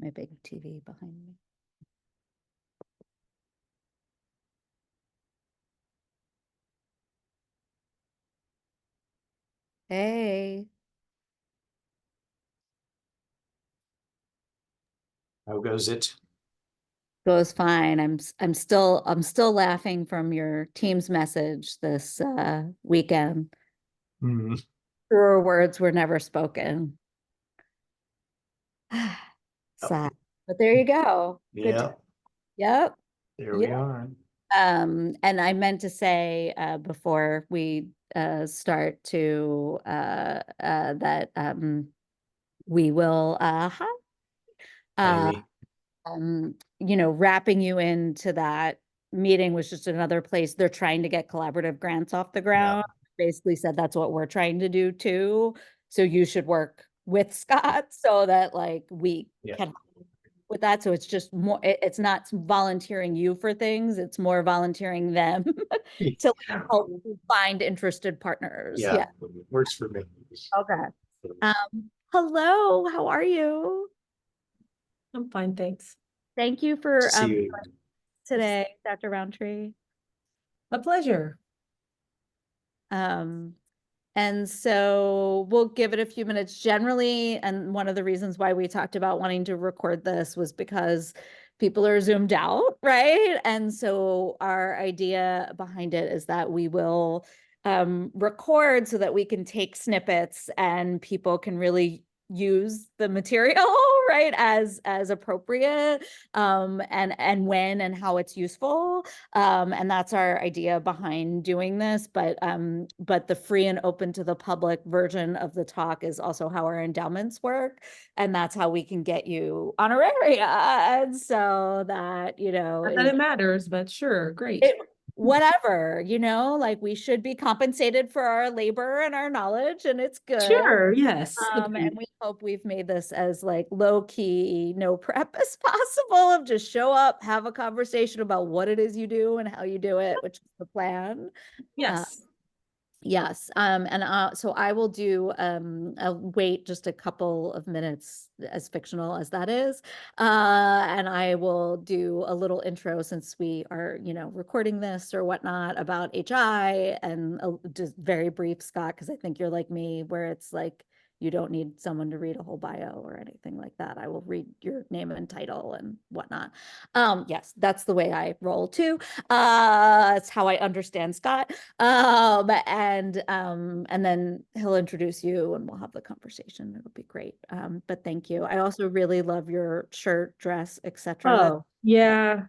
my big TV behind me. Hey, How goes it? goes fine. I'm still laughing from your team's message this weekend. Hmm. Truer words were never spoken. Sad. But there you go. Good. Yeah, Yep. there Yep. we are. And I meant to say before we start to that we will hi. Aimee. Wrapping you into that meeting was just another place they're trying to get collaborative grants off the Yeah. ground. Basically said that's what we're trying to do too. So you should work with Scott so that like we Yeah. can help with that. So it's just more, it's not volunteering you for things, it's more volunteering them to like, help find interested partners. Yeah. Yeah. Works for me. Okay. Hello, how are you? I'm fine, thanks. Thank you for See you. today, Dr. Roundtree. A pleasure. Um, and so we'll give it a few minutes generally. And one of the reasons why we talked about wanting to record this was because people are zoomed out, right? And so our idea behind it is that we will record so that we can take snippets and people can really use the material right as appropriate and when and how it's useful and that's our idea behind doing this but the free and open to the public version of the talk is also how our endowments work and that's how we can get you honoraria and so that Not that it matters, but sure, great. Whatever, like we should be compensated for our labor and our knowledge and it's good. Sure, yes. And we hope we've made this as like low key, no prep as possible of just show up, have a conversation about what it is you do and how you do it, which is the plan. Yes. Yes. So I will do I'll wait just a couple of minutes as fictional as that is. And I will do a little intro since we are, recording this or whatnot about HI and just very brief, Scott, because I think you're like me, where it's like you don't need someone to read a whole bio or anything like that. I will read your name and title and whatnot. Yes, that's the way I roll too. It's how I understand Scott. And then he'll introduce you and we'll have the conversation. It'll be great. But thank you. I also really love your shirt, dress, etc. Oh, yeah.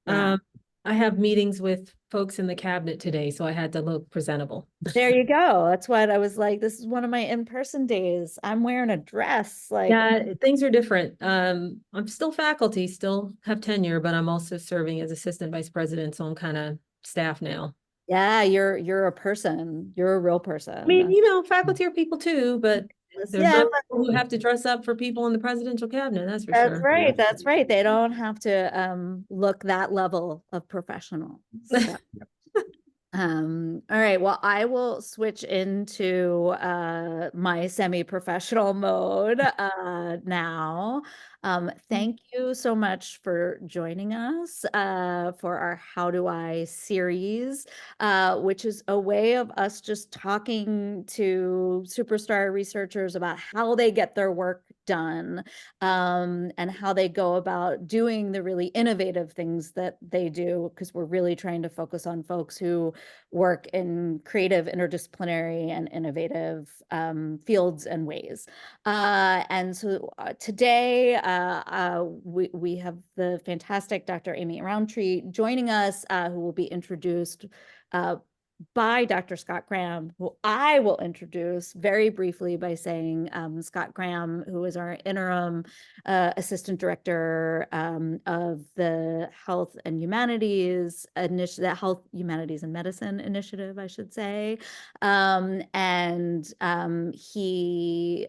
Yeah. I have meetings with folks in the cabinet today, so I had to look presentable. There you go. That's what I was like. This is one of my in-person days. I'm wearing a dress. Like, yeah, things are different. I'm still faculty, still have tenure, but I'm also serving as assistant vice president, so I'm kind of staff now. yeah, you're a person. You're a real person. I mean, faculty are people too, but there's Yeah, people who have to dress up for people in the presidential cabinet, that's for that's sure. right. That's right. They don't have to look that level of professional. So. All right, well, I will switch into my semi-professional mode now. Thank you so much for joining us for our How Do I series, which is a way of us just talking to superstar researchers about how they get their work done and how they go about doing the really innovative things that they do, because we're really trying to focus on folks who work in creative, interdisciplinary, and innovative fields and ways. And so today we have the fantastic Dr. Aimee Roundtree joining us, who will be introduced by Dr. Scott Graham, who I will introduce very briefly by saying Scott Graham, who is our interim assistant director of the Health and Humanities Initiative, the Health, Humanities and Medicine Initiative, I should say. He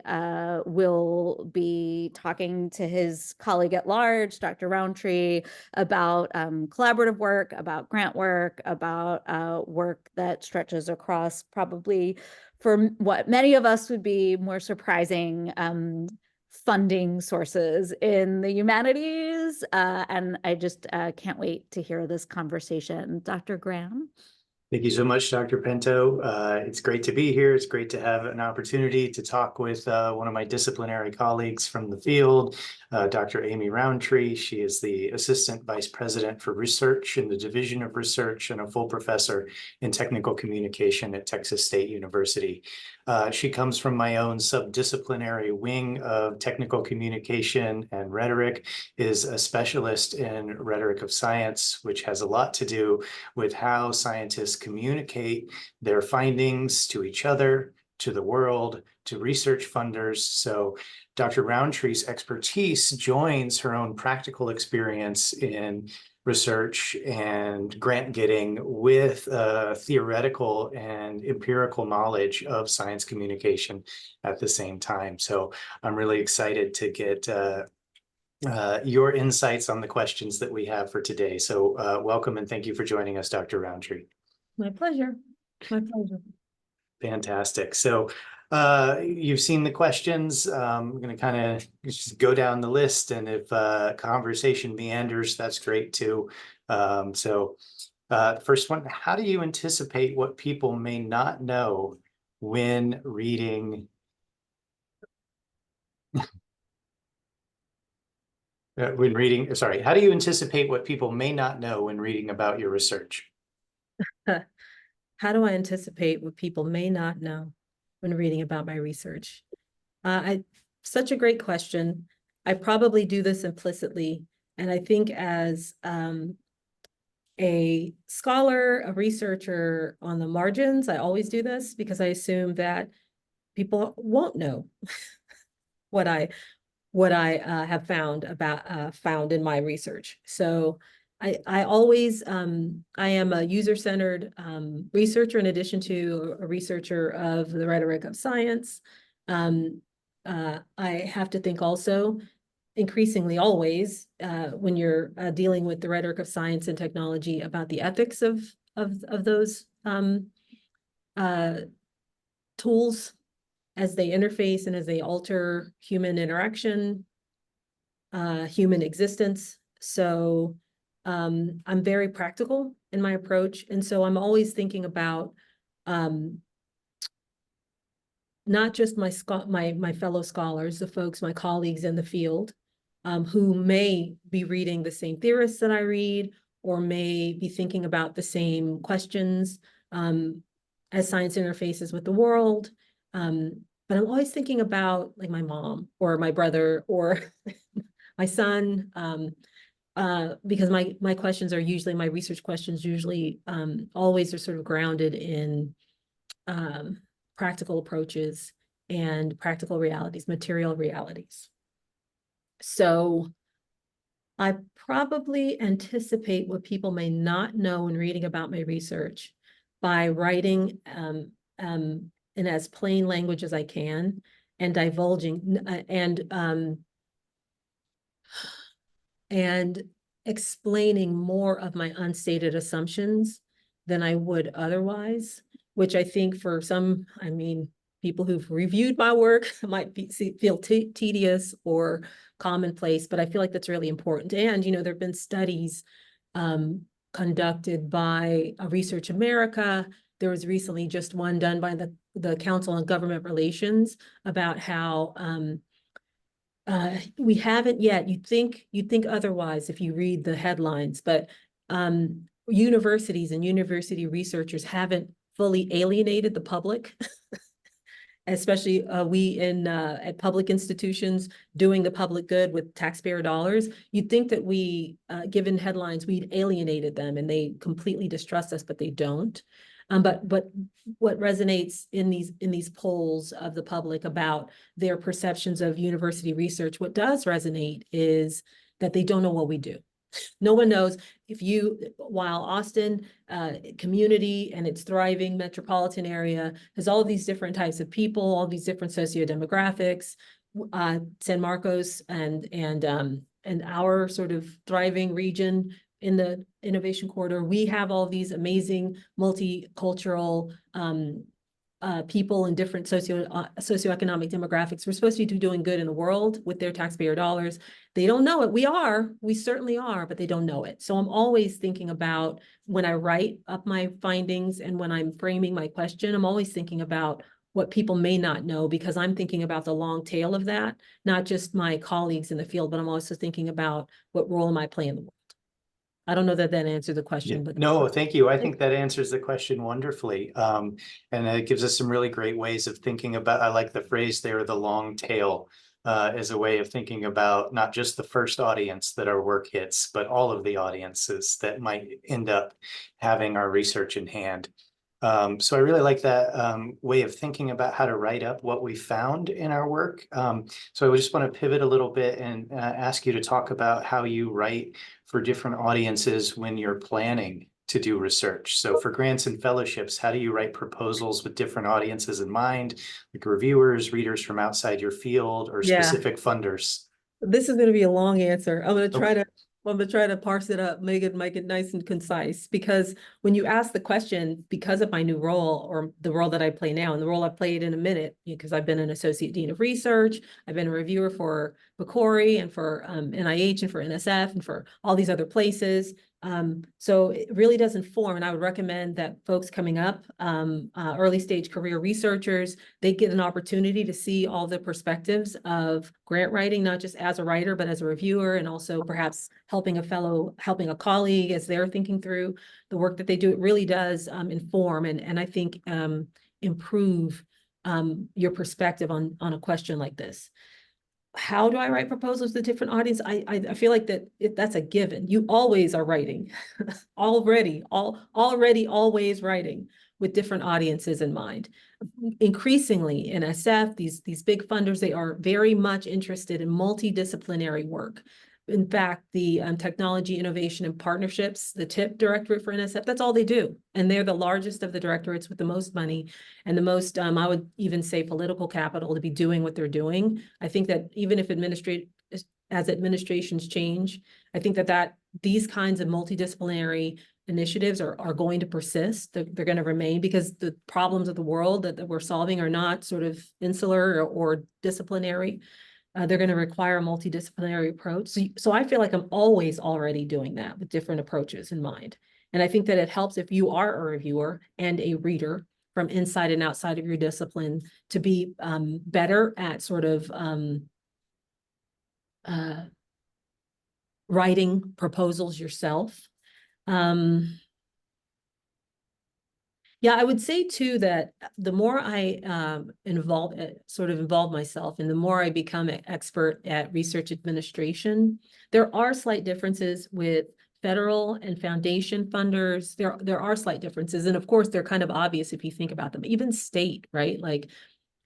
will be talking to his colleague at large, Dr. Roundtree, about collaborative work, about grant work, about work that stretches across probably for what many of us would be more surprising funding sources in the humanities. And I just can't wait to hear this conversation. Dr. Graham? Thank you so much, Dr. Pinto. It's great to be here. It's great to have an opportunity to talk with one of my disciplinary colleagues from the field, Dr. Aimee Roundtree. She is the Assistant Vice President for Research in the Division of Research and a full professor in technical communication at Texas State University. She comes from my own subdisciplinary wing of technical communication and rhetoric, is a specialist in rhetoric of science, which has a lot to do with how scientists communicate their findings to each other, to the world, to research funders. So Dr. Roundtree's expertise joins her own practical experience in research and grant getting with theoretical and empirical knowledge of science communication at the same time. So I'm really excited to get your insights on the questions that we have for today. So welcome and thank you for joining us, Dr. Roundtree. My pleasure. My pleasure. Fantastic. So you've seen the questions. I'm going to kind of just go down the list, and if conversation meanders, that's great too. First one, how do you anticipate what people may not know when reading how do you anticipate what people may not know when reading about your research? How do I anticipate what people may not know when reading about my research? Such a great question. I probably do this implicitly. And I think as a scholar, a researcher on the margins, I always do this because I assume that people won't know what I have found in my research. So I always, I am a user-centered researcher in addition to a researcher of the rhetoric of science. I have to think also, increasingly always, when you're dealing with the rhetoric of science and technology, about the ethics of those tools as they interface and as they alter human interaction, human existence. So I'm very practical in my approach. And so I'm always thinking about not just my fellow scholars, the folks, my colleagues in the field, who may be reading the same theorists that I read, or may be thinking about the same questions as science interfaces with the world. But I'm always thinking about like my mom or my brother or my son, because my questions are usually, my research questions usually always are sort of grounded in practical approaches and practical realities, material realities. So I probably anticipate what people may not know when reading about my research by writing in as plain language as I can, and divulging and explaining more of my unstated assumptions than I would otherwise, which I think for some, I mean, people who've reviewed my work might feel tedious or commonplace, but I feel like that's really important. And, you know, there have been studies conducted by Research America. There was recently just one done by the Council on Government Relations about how we haven't yet, you'd think otherwise if you read the headlines, but universities and university researchers haven't fully alienated the public, especially we at public institutions doing the public good with taxpayer dollars. You'd think that we, given headlines, we'd alienated them and they completely distrust us, but they don't. But what resonates in these polls of the public about their perceptions of university research, what does resonate is that they don't know what we do. No one knows. While Austin community and its thriving metropolitan area has all these different types of people, all these different sociodemographics, San Marcos and our sort of thriving region in the innovation corridor, we have all these amazing multicultural people in different socioeconomic demographics. We're supposed to be doing good in the world with their taxpayer dollars. They don't know it. We certainly are, but they don't know it. So I'm always thinking about, when I write up my findings and when I'm framing my question, I'm always thinking about what people may not know, because I'm thinking about the long tail of that, not just my colleagues in the field, but I'm also thinking about what role am I playing in the world. I don't know that answered the question, but no, thank you. I think that answers the question wonderfully. And it gives us some really great ways of thinking about, I like the phrase there, the long tail, as a way of thinking about not just the first audience that our work hits, but all of the audiences that might end up having our research in hand. So I really like that way of thinking about how to write up what we found in our work. So I would just want to pivot a little bit and ask you to talk about how you write for different audiences when you're planning to do research. So for grants and fellowships, how do you write proposals with different audiences in mind, like reviewers, readers from outside your field, or specific funders? This is going to be a long answer. I'm going to try to parse it up, make it nice and concise, because when you ask the question, because of my new role, or the role that I play now, and the role I've played in a minute, because I've been an associate dean of research, I've been a reviewer for PCORI and for NIH and for NSF and for all these other places. So it really does inform, and I would recommend that folks coming up, early stage career researchers, they get an opportunity to see all the perspectives of grant writing, not just as a writer, but as a reviewer, and also perhaps helping a colleague as they're thinking through the work that they do. It really does inform and I think improve your perspective on a question like this. How do I write proposals to different audience? I feel like that's a given. You always are writing, already always writing with different audiences in mind. Increasingly in SF, these big funders, they are very much interested in multidisciplinary work. In fact, the Technology, Innovation, and Partnerships, the TIP Directorate for NSF, that's all they do. And they're the largest of the directorates with the most money and the most, I would even say, political capital to be doing what they're doing. I think that even if as administrations change, I think that these kinds of multidisciplinary initiatives are going to persist. They're going to remain, because the problems of the world that we're solving are not sort of insular or disciplinary. They're going to require a multidisciplinary approach. So I feel like I'm always already doing that with different approaches in mind. And I think that it helps if you are a reviewer and a reader from inside and outside of your discipline to be better at sort of writing proposals yourself. Yeah, I would say too that the more I involve myself, and the more I become an expert at research administration, there are slight differences with federal and foundation funders. There are slight differences, and of course they're kind of obvious if you think about them. Even state, right? Like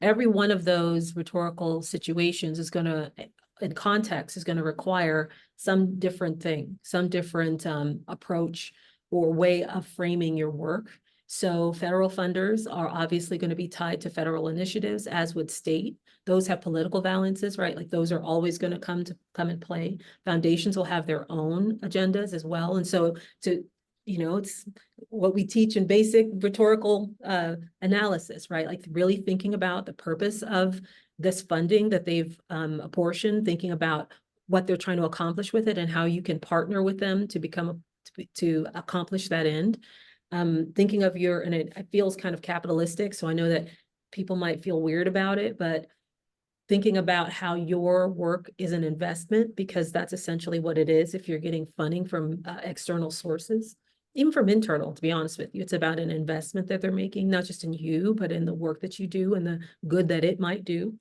every one of those rhetorical situations is going to, in context, is going to require some different thing, some different approach or way of framing your work. So federal funders are obviously going to be tied to federal initiatives, as would state. Those have political valences, right? Like those are always going to come and play. Foundations will have their own agendas as well. And so it's what we teach in basic rhetorical analysis, right? Like really thinking about the purpose of this funding that they've apportioned, thinking about what they're trying to accomplish with it and how you can partner with them to accomplish that end. Thinking of and it feels kind of capitalistic, so I know that people might feel weird about it, but thinking about how your work is an investment, because that's essentially what it is if you're getting funding from external sources, even from internal, to be honest with you. It's about an investment that they're making, not just in you, but in the work that you do and the good that it might do.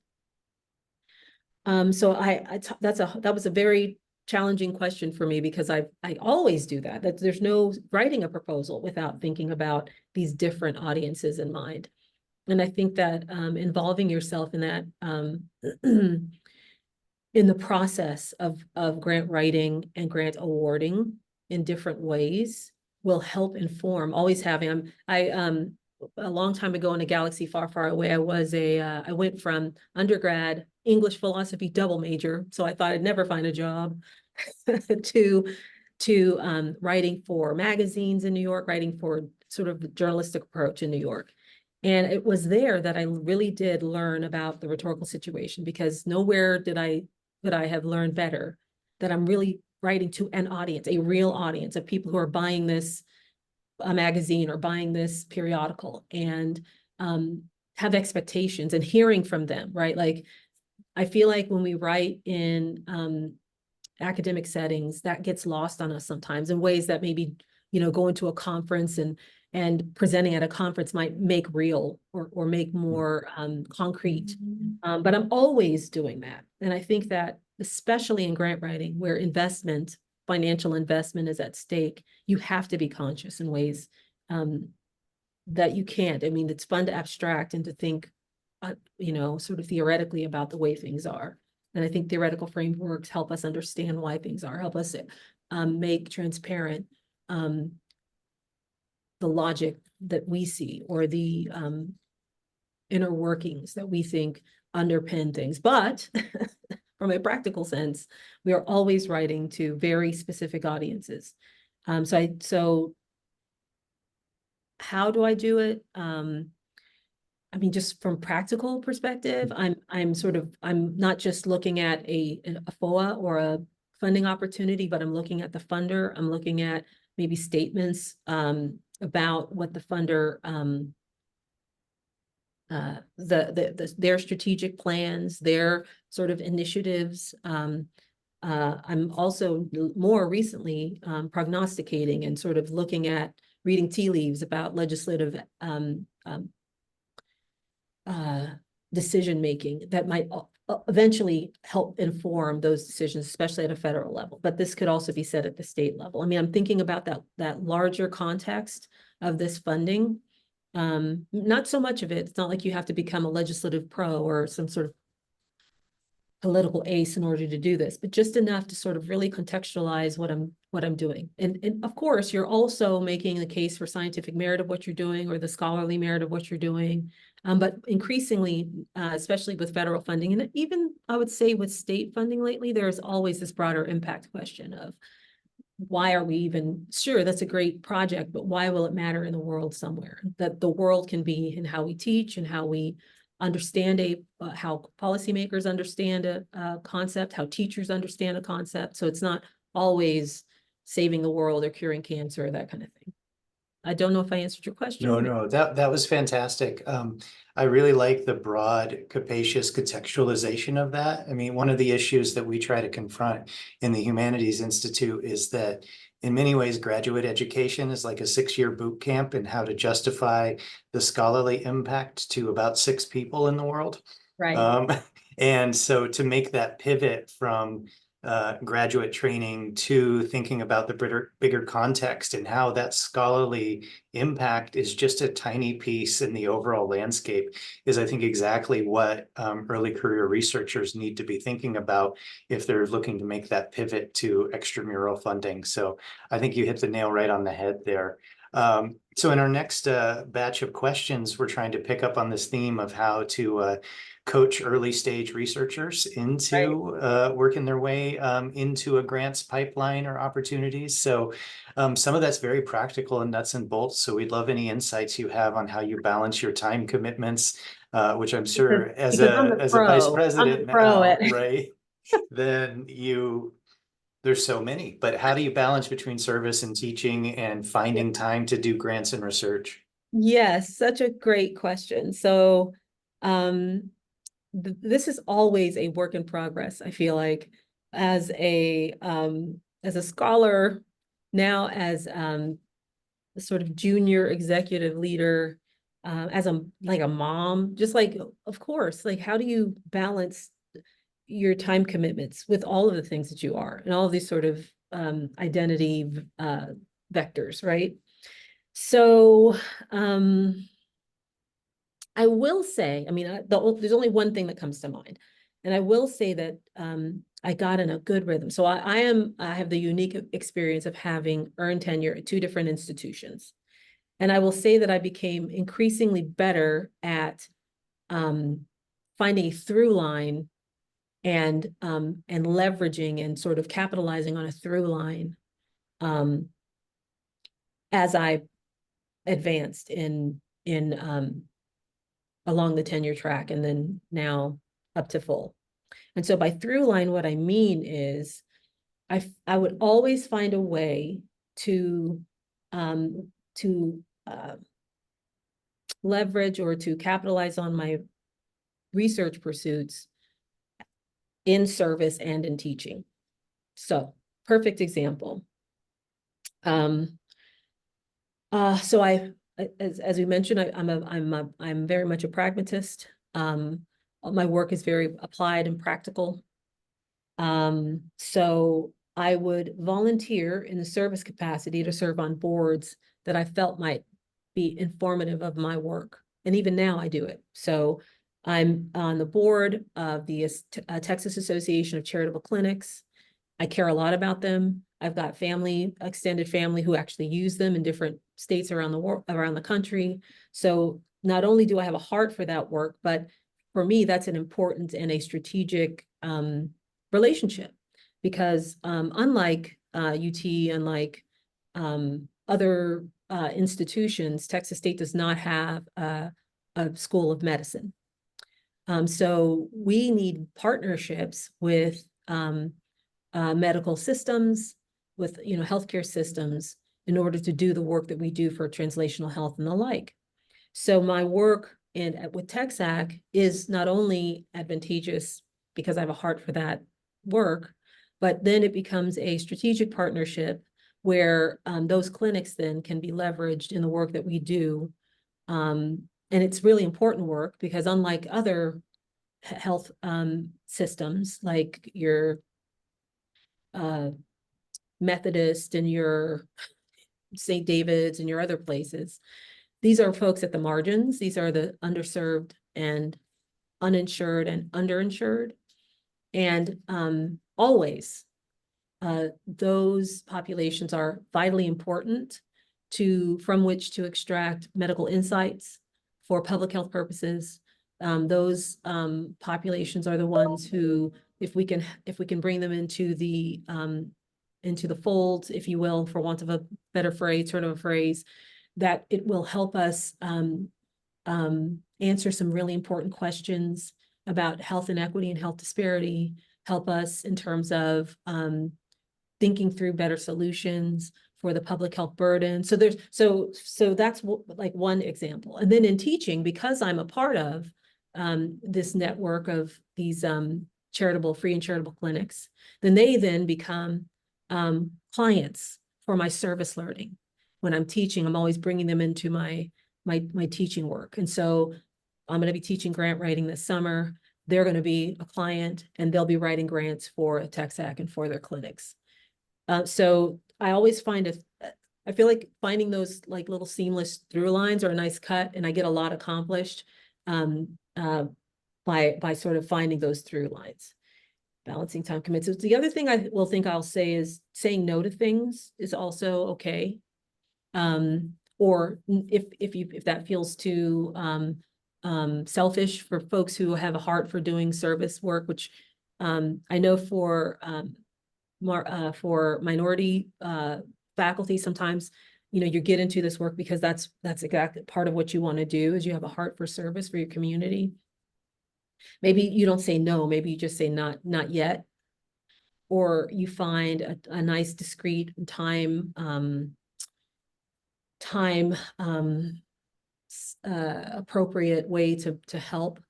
So that was a very challenging question for me, because I always do that there's no writing a proposal without thinking about these different audiences in mind. And I think that involving yourself in that in the process of grant writing and grant awarding in different ways will help inform. Always having, a long time ago in a galaxy far, far away, I went from undergrad English philosophy double major, so I thought I'd never find a job, to writing for magazines in New York, writing for sort of the journalistic approach in New York. And it was there that I really did learn about the rhetorical situation, because nowhere could I have learned better that I'm really writing to an audience, a real audience of people who are buying this magazine or buying this periodical, and have expectations and hearing from them, right? Like, I feel like when we write in academic settings, that gets lost on us sometimes in ways that maybe, going to a conference and presenting at a conference might make real or make more concrete. But I'm always doing that. And I think that especially in grant writing, where financial investment is at stake, you have to be conscious in ways that you can't. I mean, it's fun to abstract and to think, sort of theoretically about the way things are. And I think theoretical frameworks help us understand why things are, help us make transparent the logic that we see, or the inner workings that we think underpin things. But from a practical sense, we are always writing to very specific audiences. So how do I do it? I mean, just from practical perspective, I'm not just looking at a FOA or a funding opportunity, but I'm looking at the funder. I'm looking at maybe statements about what the funder, their strategic plans, their sort of initiatives. I'm also more recently prognosticating and sort of looking at reading tea leaves about legislative decision-making that might eventually help inform those decisions, especially at a federal level. But this could also be said at the state level. I mean, I'm thinking about that larger context of this funding. Not so much of it. It's not like you have to become a legislative pro or some sort of political ace in order to do this, but just enough to sort of really contextualize what I'm doing. And of course, you're also making the case for scientific merit of what you're doing, or the scholarly merit of what you're doing. But increasingly, especially with federal funding, and even I would say with state funding lately, there's always this broader impact question of, why are we even sure that's a great project, but why will it matter in the world somewhere? That the world can be in how we teach and how we understand how policymakers understand a concept, how teachers understand a concept. So it's not always saving the world or curing cancer or that kind of thing. I don't know if I answered your question. No, that was fantastic. I really like the broad, capacious contextualization of that. I mean, one of the issues that we try to confront in the Humanities Institute is that in many ways, graduate education is like a 6-year boot camp in how to justify the scholarly impact to about 6 people in the world. Right. And so to make that pivot from graduate training to thinking about the bigger context and how that scholarly impact is just a tiny piece in the overall landscape is, I think, exactly what early career researchers need to be thinking about if they're looking to make that pivot to extramural funding. So I think you hit the nail right on the head there. So in our next batch of questions, we're trying to pick up on this theme of how to coach early stage researchers into working their way into a grants pipeline or opportunities. So some of that's very practical and nuts and bolts. So we'd love any insights you have on how you balance your time commitments, which I'm sure as a vice president now, right? Then there's so many, but how do you balance between service and teaching and finding time to do grants and research? Yes, such a great question. So this is always a work in progress. I feel like as a scholar, now as a sort of junior executive leader, as a mom, just like, of course, like, how do you balance your time commitments with all of the things that you are and all of these sort of identity vectors, right? So I will say, I mean, there's only one thing that comes to mind. And I will say that I got in a good rhythm. So I have the unique experience of having earned tenure at 2 different institutions. And I will say that I became increasingly better at finding a through line and leveraging and sort of capitalizing on a through line as I advanced in along the tenure track, and then now up to full. And so by through line, what I mean is I would always find a way to leverage or to capitalize on my research pursuits in service and in teaching. So, perfect example. So as we mentioned, I'm very much a pragmatist. My work is very applied and practical. So I would volunteer in the service capacity to serve on boards that I felt might be informative of my work. And even now I do it. So I'm on the board of the Texas Association of Charitable Clinics. I care a lot about them. I've got family, extended family, who actually use them in different states around the world, around the country. So not only do I have a heart for that work, but for me, that's an important and a strategic relationship, because unlike UT, unlike other institutions, Texas State does not have a school of medicine. So we need partnerships with medical systems, with healthcare systems, in order to do the work that we do for translational health and the like. So my work with TexAC is not only advantageous because I have a heart for that work, but then it becomes a strategic partnership where those clinics then can be leveraged in the work that we do. And it's really important work, because unlike other health systems, like your Methodist and your St. David's and your other places, these are folks at the margins. These are the underserved and uninsured and underinsured. And always, those populations are vitally important from which to extract medical insights for public health purposes. Those populations are the ones who, if we can bring them into the fold, if you will, for want of a better phrase, turn of a phrase, that it will help us answer some really important questions about health inequity and health disparity, help us in terms of thinking through better solutions for the public health burden. So that's like one example. And then in teaching, because I'm a part of this network of these free and charitable clinics, then they become clients for my service learning. When I'm teaching, I'm always bringing them into my teaching work. And so I'm going to be teaching grant writing this summer. They're going to be a client, and they'll be writing grants for TexAC and for their clinics. So I always I feel like finding those like little seamless through lines are a nice cut, and I get a lot accomplished by sort of finding those through lines. Balancing time commitments. The other thing I'll say is saying no to things is also okay. Or if that feels too selfish for folks who have a heart for doing service work, which I know for minority faculty, sometimes you get into this work because that's exactly part of what you want to do, is you have a heart for service for your community. Maybe you don't say no, maybe you just say not yet, or you find a nice discrete time appropriate way to help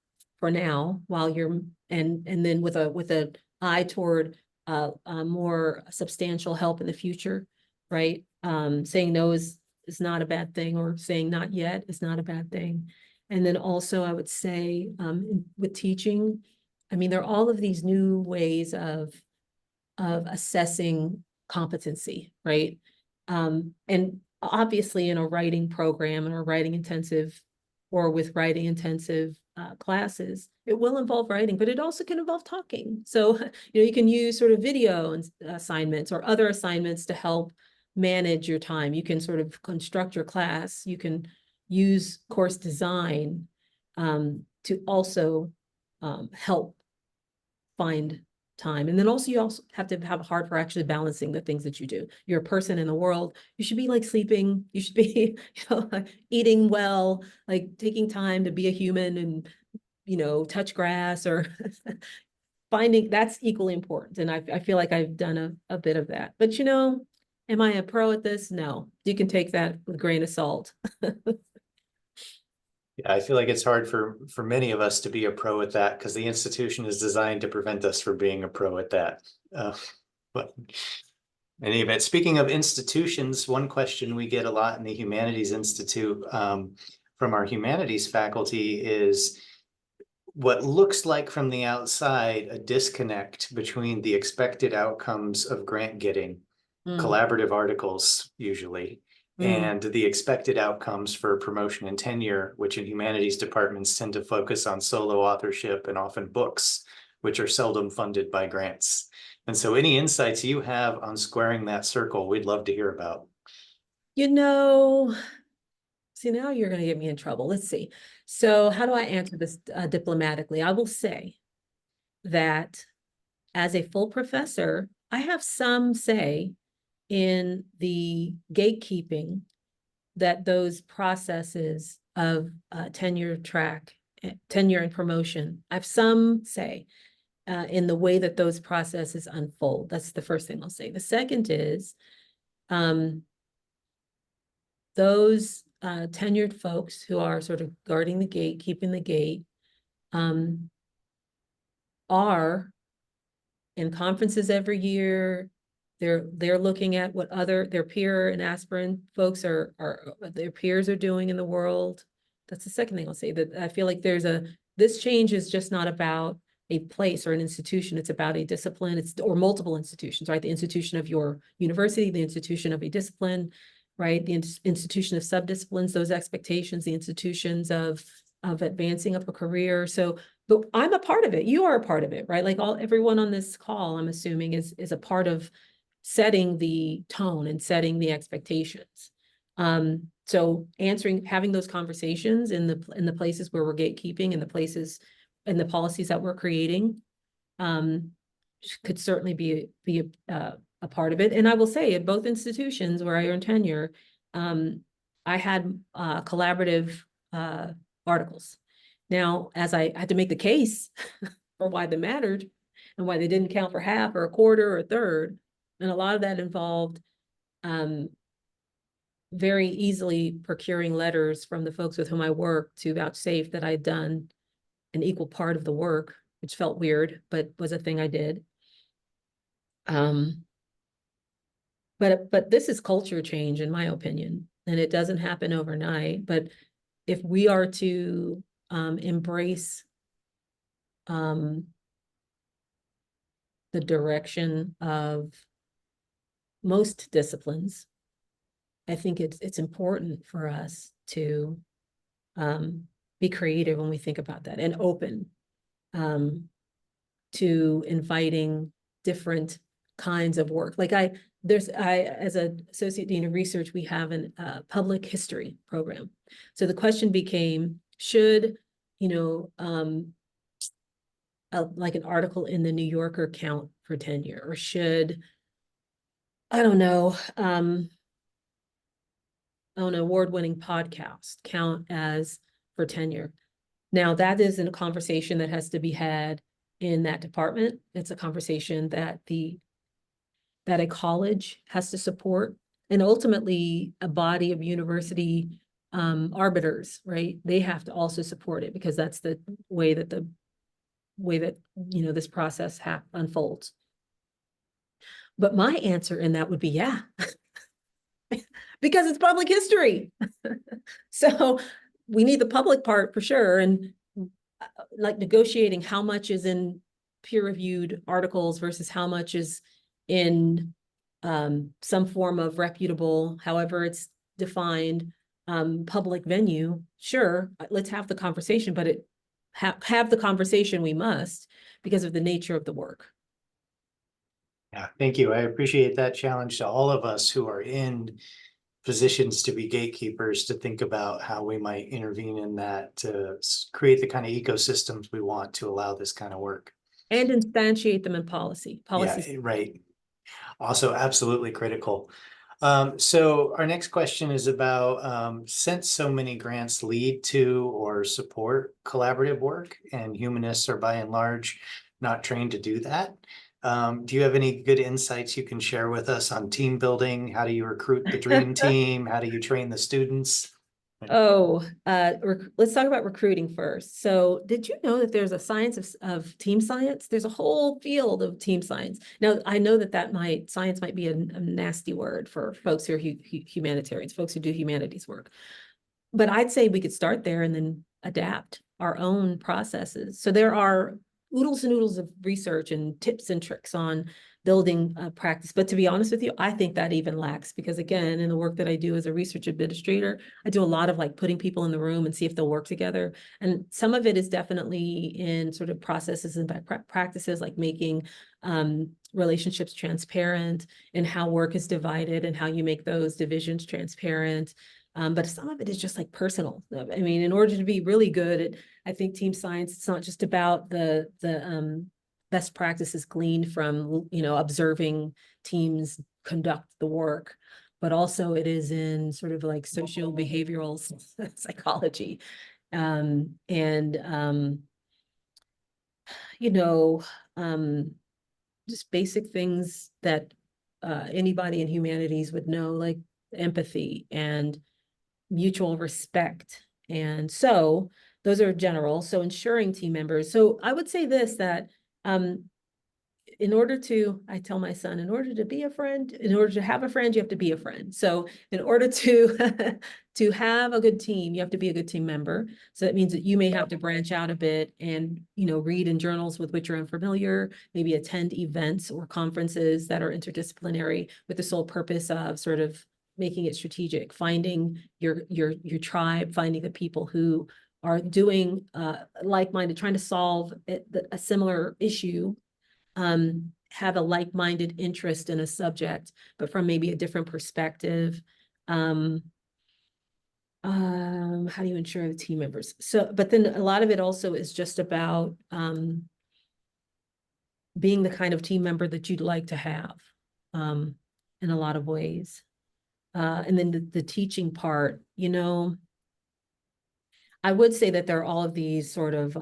for now, while you're and then with a eye toward more substantial help in the future, right? Saying no is not a bad thing, or saying not yet is not a bad thing. And then also I would say with teaching, I mean, there are all of these new ways of assessing competency, right? And obviously in a writing program or writing intensive, or with writing intensive classes, it will involve writing, but it also can involve talking. So, you can use sort of video assignments or other assignments to help manage your time. You can sort of construct your class. You can use course design to also help find time. And then also you also have to have a heart for actually balancing the things that you do. You're a person in the world. You should be like sleeping. You should be, like, eating well, like taking time to be a human and, touch grass or finding that's equally important. And I feel like I've done a bit of that. But am I a pro at this? No. You can take that with a grain of salt. Yeah, I feel like it's hard for many of us to be a pro at that because the institution is designed to prevent us from being a pro at that. But in any event, speaking of institutions, one question we get a lot in the Humanities Institute from our humanities faculty is what looks like from the outside a disconnect between the expected outcomes of grant getting, collaborative articles usually, and the expected outcomes for promotion and tenure, which in humanities departments tend to focus on solo authorship and often books, which are seldom funded by grants. And so any insights you have on squaring that circle, we'd love to hear about. See, now you're going to get me in trouble. Let's see. So how do I answer this diplomatically? I will say that as a full professor, I have some say in the gatekeeping that those processes of tenure and promotion, I have some say in the way that those processes unfold. That's the first thing I'll say. The second is those tenured folks who are sort of guarding the gate, keeping the gate, are in conferences every year. They're looking at what their peer and aspirant folks are their peers are doing in the world. That's the second thing I'll say, that I feel like this change is just not about a place or an institution. It's about a discipline, or multiple institutions, right? The institution of your university, the institution of a discipline, right? The institution of subdisciplines, those expectations, the institutions of advancing up a career. So, but I'm a part of it. You are a part of it, right? Like everyone on this call, I'm assuming is a part of setting the tone and setting the expectations. So having those conversations in the places where we're gatekeeping, and the places and the policies that we're creating, could certainly be a part of it. And I will say, at both institutions where I earned tenure, I had collaborative articles. Now, as I had to make the case for why they mattered and why they didn't count for half or a quarter or a third, and a lot of that involved very easily procuring letters from the folks with whom I worked to vouchsafe that I'd done an equal part of the work, which felt weird, but was a thing I did. But this is culture change, in my opinion, and it doesn't happen overnight. But if we are to embrace the direction of most disciplines, I think it's important for us to be creative when we think about that, and open to inviting different kinds of work. Like as an associate dean of research, we have a public history program. So the question became, should, like an article in the New Yorker count for tenure, or should, I don't know, an award-winning podcast count as for tenure? Now, that isn't a conversation that has to be had in that department. It's a conversation that a college has to support, and ultimately a body of university arbiters, right? They have to also support it, because that's the way that this process unfolds. But my answer in that would be, yeah, because it's public history. So we need the public part for sure. And like negotiating how much is in peer-reviewed articles versus how much is in some form of reputable, however it's defined, public venue. Sure, let's have the conversation, but have the conversation we must, because of the nature of the work. Yeah, thank you. I appreciate that challenge to all of us who are in positions to be gatekeepers, to think about how we might intervene in that to create the kind of ecosystems we want to allow this kind of work. And instantiate them in policy. Yeah, right. Also absolutely critical. So our next question is about, since so many grants lead to or support collaborative work, and humanists are by and large not trained to do that. Do you have any good insights you can share with us on team building? How do you recruit the dream team? How do you train the students? Oh, let's talk about recruiting first. So did you know that there's a science of team science? There's a whole field of team science. Now, I know that science might be a nasty word for folks who are humanitarians, folks who do humanities work. But I'd say we could start there and then adapt our own processes. So there are oodles and oodles of research and tips and tricks on building practice. But to be honest with you, I think that even lacks, because again, in the work that I do as a research administrator, I do a lot of like putting people in the room and see if they'll work together. And some of it is definitely in sort of processes and practices, like making relationships transparent, and how work is divided and how you make those divisions transparent. But some of it is just like personal. I mean, in order to be really good at, I think, team science, it's not just about the best practices gleaned from, observing teams conduct the work, but also it is in sort of like social behavioral psychology. Just basic things that anybody in humanities would know, like empathy and mutual respect. And so those are general. So ensuring team members. So I would say this, that in order to, I tell my son, in order to be a friend, in order to have a friend, you have to be a friend. So in order to to have a good team, you have to be a good team member. So that means that you may have to branch out a bit and, read in journals with which you're unfamiliar, maybe attend events or conferences that are interdisciplinary with the sole purpose of sort of making it strategic, finding your tribe, finding the people who are doing like-minded, trying to solve a similar issue, have a like-minded interest in a subject, but from maybe a different perspective. How do you ensure the team members? So, but then a lot of it also is just about being the kind of team member that you'd like to have in a lot of ways. And then the teaching part, I would say that there are all of these sort of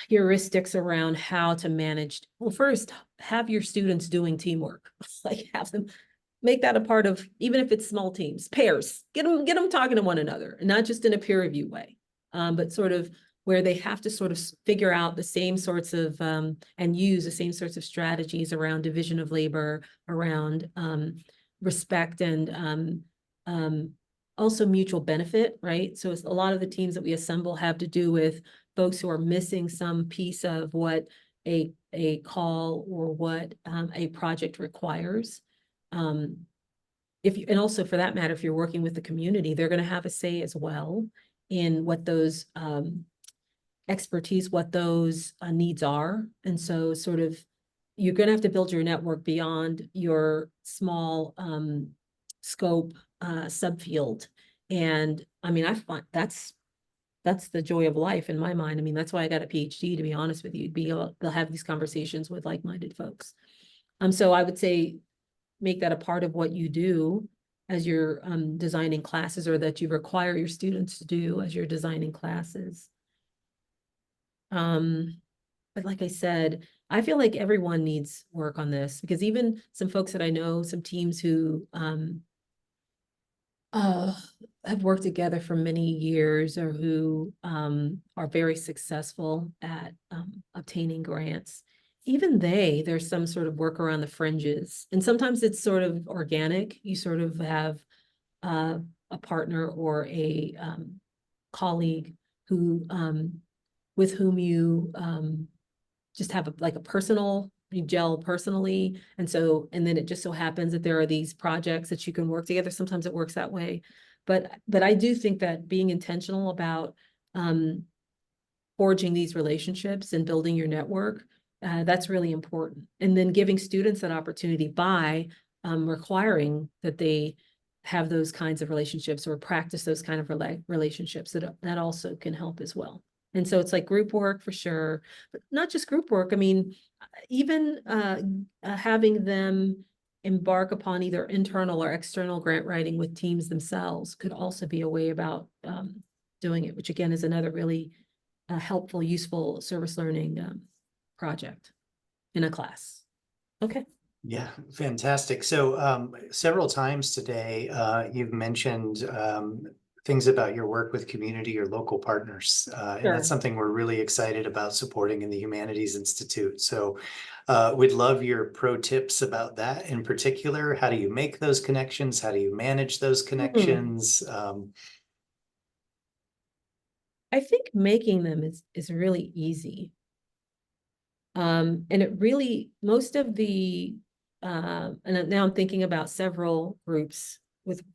heuristics around how to manage. Well, first, have your students doing teamwork, like have them make that a part of, even if it's small teams, pairs, get them talking to one another, and not just in a peer review way, but sort of where they have to sort of figure out the same sorts of, and use the same sorts of strategies around division of labor, around respect, and also mutual benefit, right? So it's a lot of the teams that we assemble have to do with folks who are missing some piece of what a call or what a project requires. And also for that matter, if you're working with the community, they're going to have a say as well in what those expertise, what those needs are. And so sort of, you're going to have to build your network beyond your small scope subfield. And I mean, I find that's the joy of life in my mind. I mean, that's why I got a PhD, to be honest with you, to be able to have these conversations with like-minded folks. So I would say make that a part of what you do as you're designing classes, or that you require your students to do as you're designing classes. But like I said, I feel like everyone needs work on this, because even some folks that I know, some teams who have worked together for many years, or who are very successful at obtaining grants, even there's some sort of work around the fringes. And sometimes it's sort of organic. You sort of have a partner or a colleague who with whom you just have like a personal, you gel personally. And then it just so happens that there are these projects that you can work together. Sometimes it works that way. But I do think that being intentional about forging these relationships and building your network, that's really important. And then giving students that opportunity by requiring that they have those kinds of relationships or practice those kind of relationships, that also can help as well. And so it's like group work for sure, but not just group work. I mean, even having them embark upon either internal or external grant writing with teams themselves could also be a way about doing it, which again is another really helpful, useful service learning project in a class. Okay. Yeah, fantastic. So several times today, you've mentioned things about your work with community or local partners. And that's Sure. something we're really excited about supporting in the Humanities Institute. So we'd love your pro tips about that in particular. How do you make those connections? How do you manage those connections? I think making them is really easy. And it really, most of the, and now I'm thinking about several groups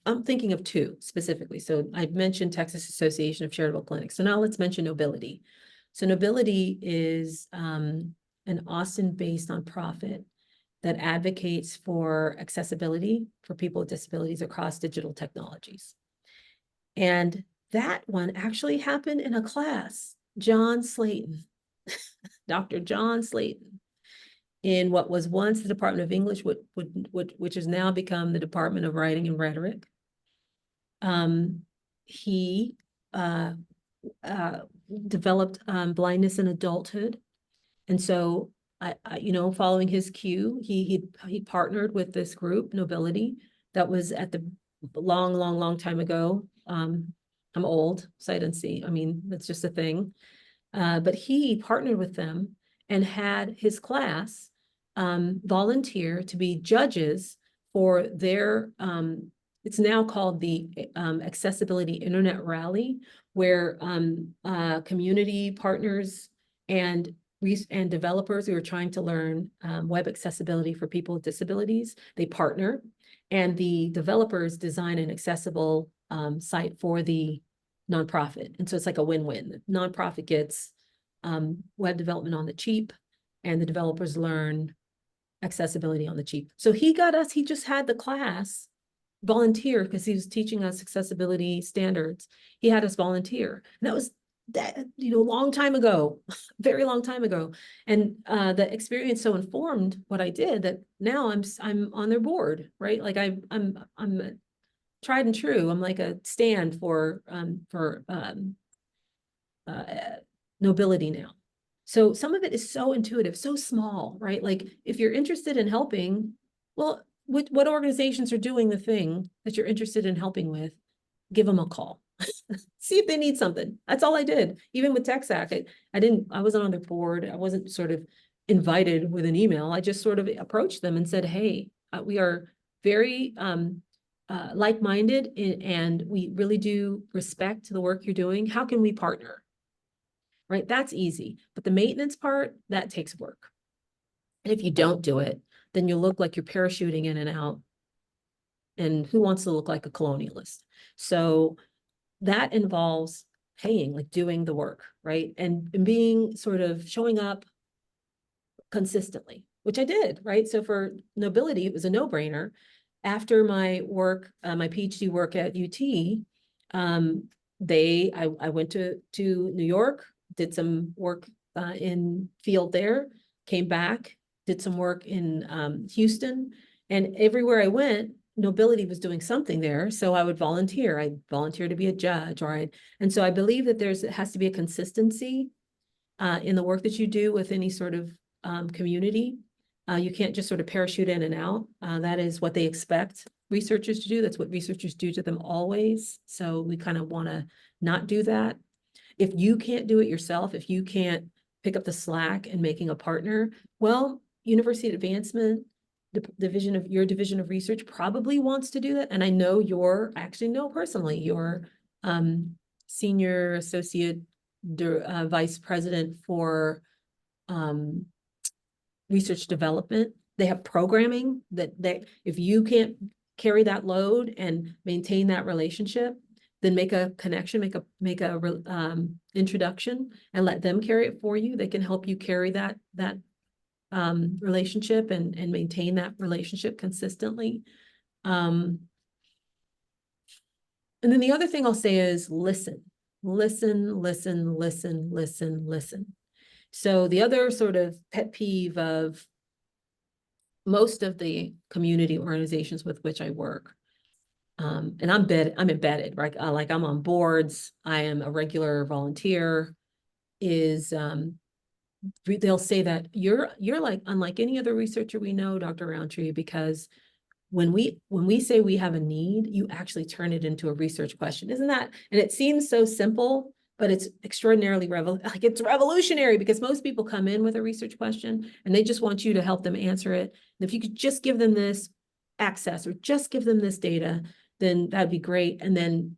I'm thinking of two specifically. So I've mentioned Texas Association of Charitable Clinics. So now let's mention Nobility. So Nobility is an Austin-based nonprofit that advocates for accessibility for people with disabilities across digital technologies. And that one actually happened in a class. John Slayton, Dr. John Slayton, in what was once the Department of English, which has now become the Department of Writing and Rhetoric. He developed blindness in adulthood. And so following his cue, he partnered with this group, Nobility, that was at the long time ago. I'm old, sight unseen. I mean, that's just a thing. But he partnered with them and had his class volunteer to be judges for their, it's now called the Accessibility Internet Rally, where community partners and developers who are trying to learn web accessibility for people with disabilities, they partner, and the developers design an accessible site for the nonprofit. And so it's like a win-win. The nonprofit gets web development on the cheap, and the developers learn accessibility on the cheap. So he just had the class volunteer because he was teaching us accessibility standards. He had us volunteer. And that was long time ago, very long time ago. And the experience so informed what I did that now I'm on their board, right? Like I'm tried and true. I'm like a stand for Nobility now. So some of it is so intuitive, so small, right? Like if you're interested in helping, well, what organizations are doing the thing that you're interested in helping with, give them a call. See if they need something. That's all I did. Even with TechSac, I wasn't on their board. I wasn't sort of invited with an email. I just sort of approached them and said, hey, we are very like-minded and we really do respect the work you're doing. How can we partner? Right? That's easy. But the maintenance part, that takes work. And if you don't do it, then you look like you're parachuting in and out. And who wants to look like a colonialist? So that involves paying, like doing the work, right? And being sort of showing up consistently, which I did, right? So for Nobility, it was a no-brainer. After my work, my PhD work at UT, I went to New York, did some work in field there, came back, did some work in Houston, and everywhere I went, Nobility was doing something there. So I would volunteer. I'd volunteer to be a judge, and so I believe that it has to be a consistency in the work that you do with any sort of community. You can't just sort of parachute in and out. That is what they expect researchers to do. That's what researchers do to them always. So we kind of want to not do that. If you can't do it yourself, if you can't pick up the slack in making a partner, well, University Advancement, your division of research probably wants to do that. And I know personally, your senior associate vice president for research development. They have programming that if you can't carry that load and maintain that relationship, then make a connection, make a introduction and let them carry it for you. They can help you carry that relationship and maintain that relationship consistently. And then the other thing I'll say is listen. listen, listen, listen, listen, listen. So the other sort of pet peeve of most of the community organizations with which I work, and I'm embedded, right? Like I'm on boards, I am a regular volunteer, is they'll say that you're like unlike any other researcher we know, Dr. Roundtree, because when we say we have a need, you actually turn it into a research question. Isn't that? And it seems so simple, but it's extraordinarily it's revolutionary, because most people come in with a research question and they just want you to help them answer it. And if you could just give them this access or just give them this data, then that'd be great. And then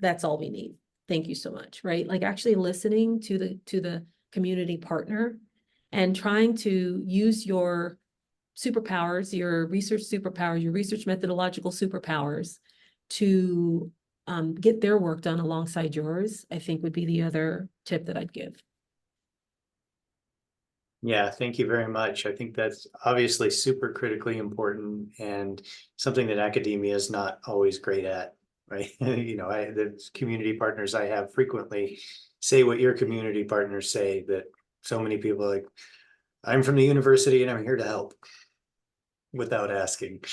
that's all we need. Thank you so much, right? Like actually listening to the community partner and trying to use your superpowers, your research superpowers, your research methodological superpowers to get their work done alongside yours, I think would be the other tip that I'd give. Yeah, thank you very much. I think that's obviously super critically important and something that academia is not always great at, right? You know, the community partners I have frequently say what your community partners say, that so many people are like, I'm from the university and I'm here to help, without asking,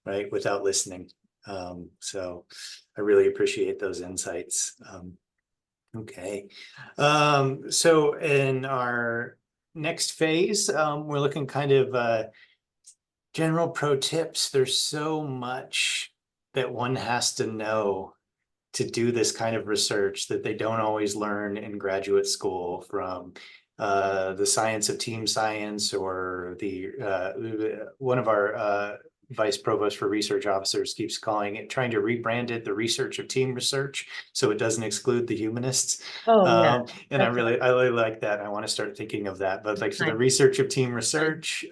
right? Without listening. So I really appreciate those insights. Okay. So in our next phase, we're looking kind of general pro tips. There's so much that one has to know to do this kind of research that they don't always learn in graduate school, from the science of team science, or the one of our vice provost for research officers keeps calling it, trying to rebrand it, the research of team research, so it doesn't exclude the humanists. Oh, yeah. And I really like that. I want to start thinking of that. But like, so the research of team research,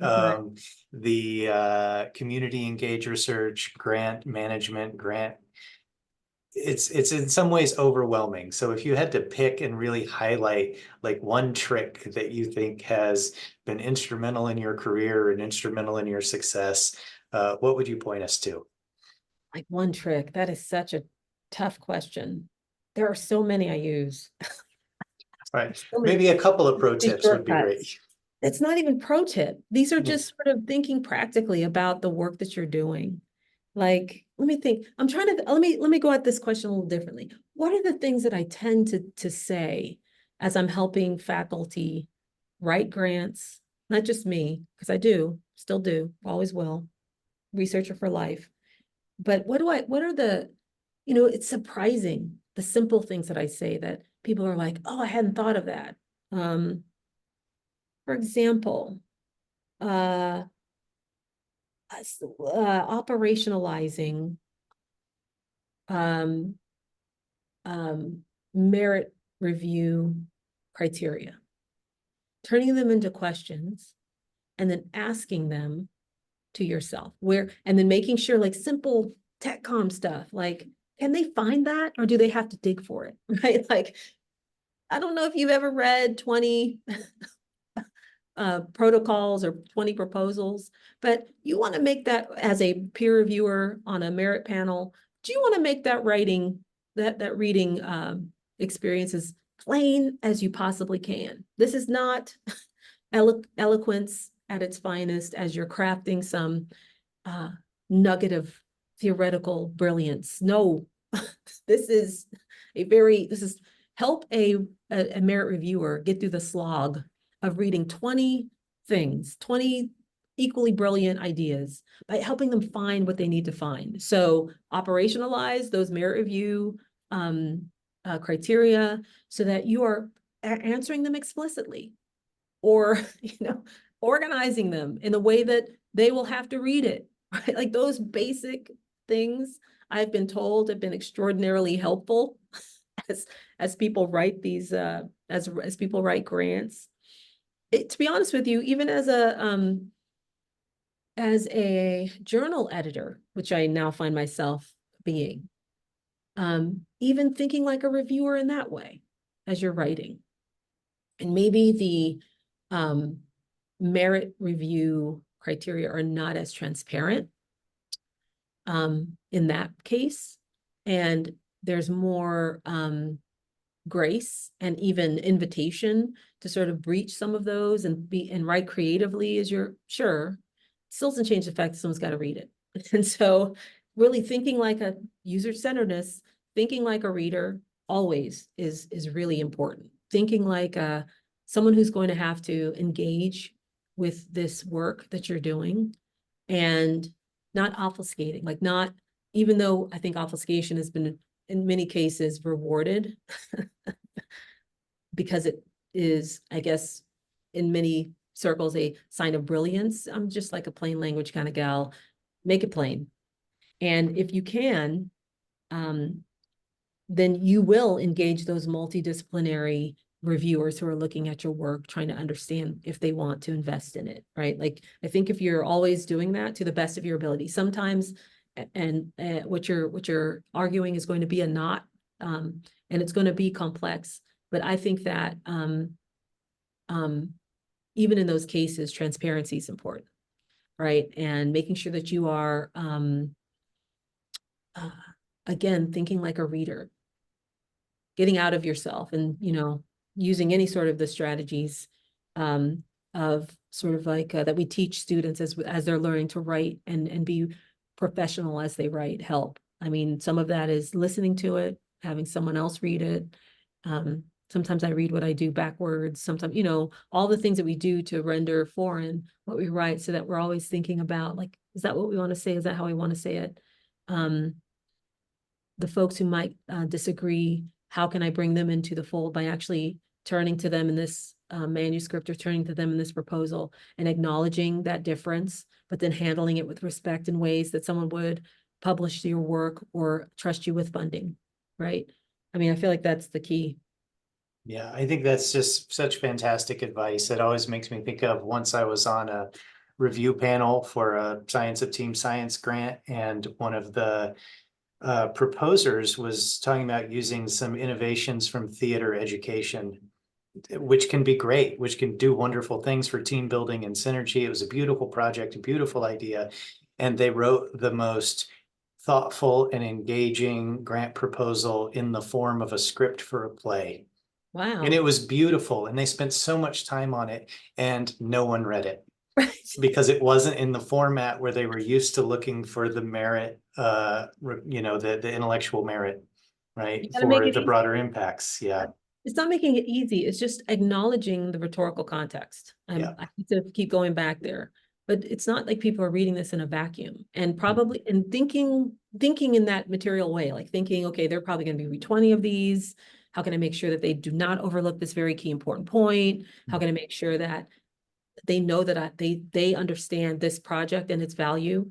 the community engaged research, grant management, it's in some ways overwhelming. So if you had to pick and really highlight like one trick that you think has been instrumental in your career and instrumental in your success, what would you point us to? Like one trick, that is such a tough question. There are so many I use. Right, maybe a couple of pro tips would be great. It's not even pro tip. These are just sort of thinking practically about the work that you're doing. Like, let me think. I'm trying to, let me go at this question a little differently. What are the things that I tend to say as I'm helping faculty write grants? Not just me, because I still do, always will, researcher for life. But what are the, it's surprising, the simple things that I say that people are like, oh, I hadn't thought of that. For example, operationalizing merit review criteria, turning them into questions and then asking them to yourself, and then making sure, like simple tech comm stuff, like, can they find that or do they have to dig for it? Right? Like, I don't know if you've ever read 20 protocols or 20 proposals, but you want to make that, as a peer reviewer on a merit panel, do you want to make that that reading experience as plain as you possibly can? This is not eloquence at its finest as you're crafting some nugget of theoretical brilliance. No, this is help a merit reviewer get through the slog of reading 20 things, 20 equally brilliant ideas, by helping them find what they need to find. So operationalize those merit review criteria so that you are answering them explicitly, or organizing them in a way that they will have to read it, right? Like those basic things, I've been told, have been extraordinarily helpful as people write these as people write grants. To be honest with you, even as a journal editor, which I now find myself being, even thinking like a reviewer in that way as you're writing. And maybe the merit review criteria are not as transparent in that case. And there's more grace and even invitation to sort of breach some of those and write creatively as you're sure, still doesn't change the fact that someone's got to read it. And so really thinking like a user-centeredness, thinking like a reader always is really important. Thinking like someone who's going to have to engage with this work that you're doing and not obfuscating, like not, even though I think obfuscation has been in many cases rewarded because it is, I guess, in many circles, a sign of brilliance. I'm just like a plain language kind of gal. Make it plain. And if you can, then you will engage those multidisciplinary reviewers who are looking at your work, trying to understand if they want to invest in it, right? Like, I think if you're always doing that to the best of your ability, sometimes, and what you're arguing is going to be a knot, and it's going to be complex. But I think that even in those cases, transparency is important, right? And making sure that you are, again, thinking like a reader, getting out of yourself and, using any sort of the strategies of sort of like that we teach students as they're learning to write and be professional as they write help. I mean, some of that is listening to it, having someone else read it. Sometimes I read what I do backwards. Sometimes, all the things that we do to render foreign what we write, so that we're always thinking about, like, is that what we want to say? Is that how we want to say it? The folks who might disagree, how can I bring them into the fold by actually turning to them in this manuscript or turning to them in this proposal and acknowledging that difference, but then handling it with respect in ways that someone would publish your work or trust you with funding, right? I mean, I feel like that's the key. Yeah, I think that's just such fantastic advice. It always makes me think of once I was on a review panel for a Science of Team Science grant, and one of the proposers was talking about using some innovations from theater education, which can be great, which can do wonderful things for team building and synergy. It was a beautiful project, a beautiful idea. And they wrote the most thoughtful and engaging grant proposal in the form of a script for a play. Wow. And it was beautiful. And they spent so much time on it, and no one read it. Right. Because it wasn't in the format where they were used to looking for the merit, the intellectual merit, right? For the broader impacts. Yeah. It's not making it easy. It's just acknowledging the rhetorical context. I need to keep going back there, but it's not like people are reading this in a vacuum, and probably and thinking in that material way, like thinking, okay, they're probably going to be 20 of these. How can I make sure that they do not overlook this very key important point? How can I make sure that they know that they understand this project and its value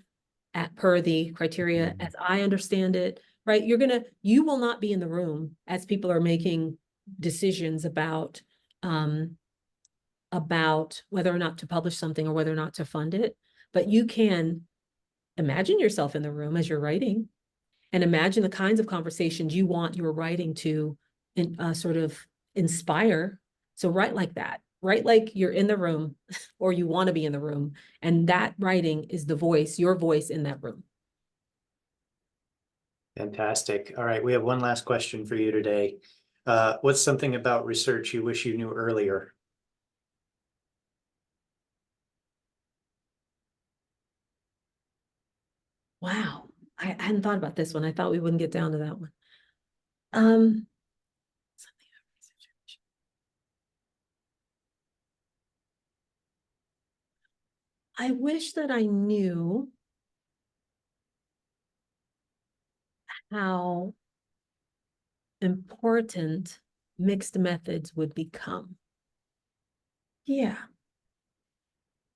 per the criteria as I understand it, right? You will not be in the room as people are making decisions about whether or not to publish something or whether or not to fund it, but you can imagine yourself in the room as you're writing, and imagine the kinds of conversations you want your writing to sort of inspire. So write like that. Write like you're in the room, or you want to be in the room, and that writing is your voice in that room. Fantastic. All right, we have one last question for you today. What's something about research you wish you knew earlier? Wow, I hadn't thought about this one. I thought we wouldn't get down to that one. I wish that I knew how important mixed methods would become. Yeah.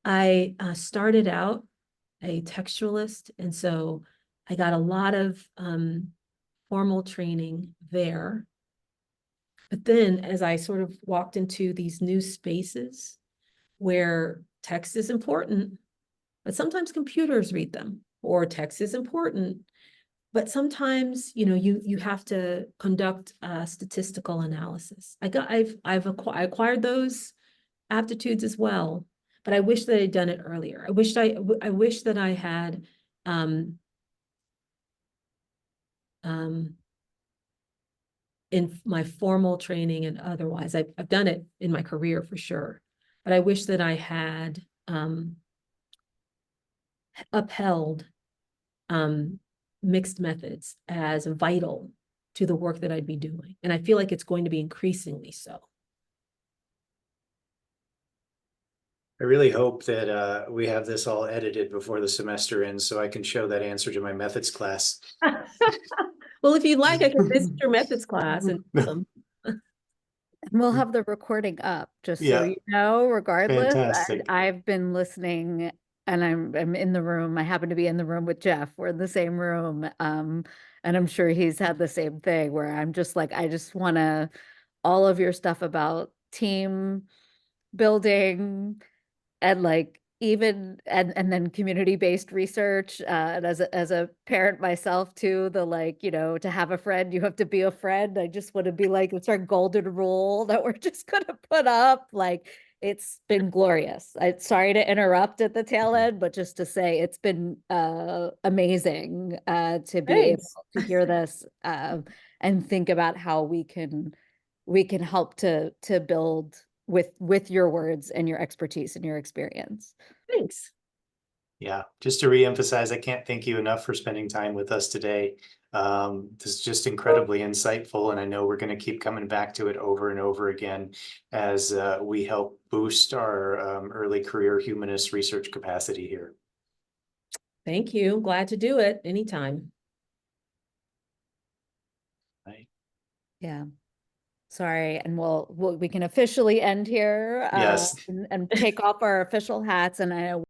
I started out a textualist, and so I got a lot of formal training there. But then as I sort of walked into these new spaces where text is important, but sometimes computers read them, or text is important, but sometimes, you have to conduct a statistical analysis. I acquired those aptitudes as well, but I wish that I'd done it earlier. I wish that I had in my formal training and otherwise. I've done it in my career for sure, but I wish that I had upheld mixed methods as vital to the work that I'd be doing. And I feel like it's going to be increasingly so. I really hope that we have this all edited before the semester ends so I can show that answer to my methods class. Well, if you'd like, I can visit your methods class and And we'll have the recording up, just so Yeah. you know, regardless. Fantastic. I've been listening and I'm in the room. I happen to be in the room with Jeff. We're in the same room. And I'm sure he's had the same thing where I'm just like, I just want to, all of your stuff about team building and like even and then community-based research, and as a parent myself too, the like, you know, to have a friend you have to be a friend. I just want to be like, it's our golden rule that we're just gonna put up. Like, it's been glorious. I'm sorry to interrupt at the tail end, but just to say it's been amazing to be able Thanks. to hear this and think about how we can help to build with your words and your expertise and your experience. Thanks. Yeah, just to reemphasize, I can't thank you enough for spending time with us today. This is just incredibly insightful, and I know we're going to keep coming back to it over and over again as we help boost our early career humanist research capacity here. Thank you. Glad to do it anytime. Right. Yeah. Sorry, and we can officially end here Yes. and take off our official hats, and I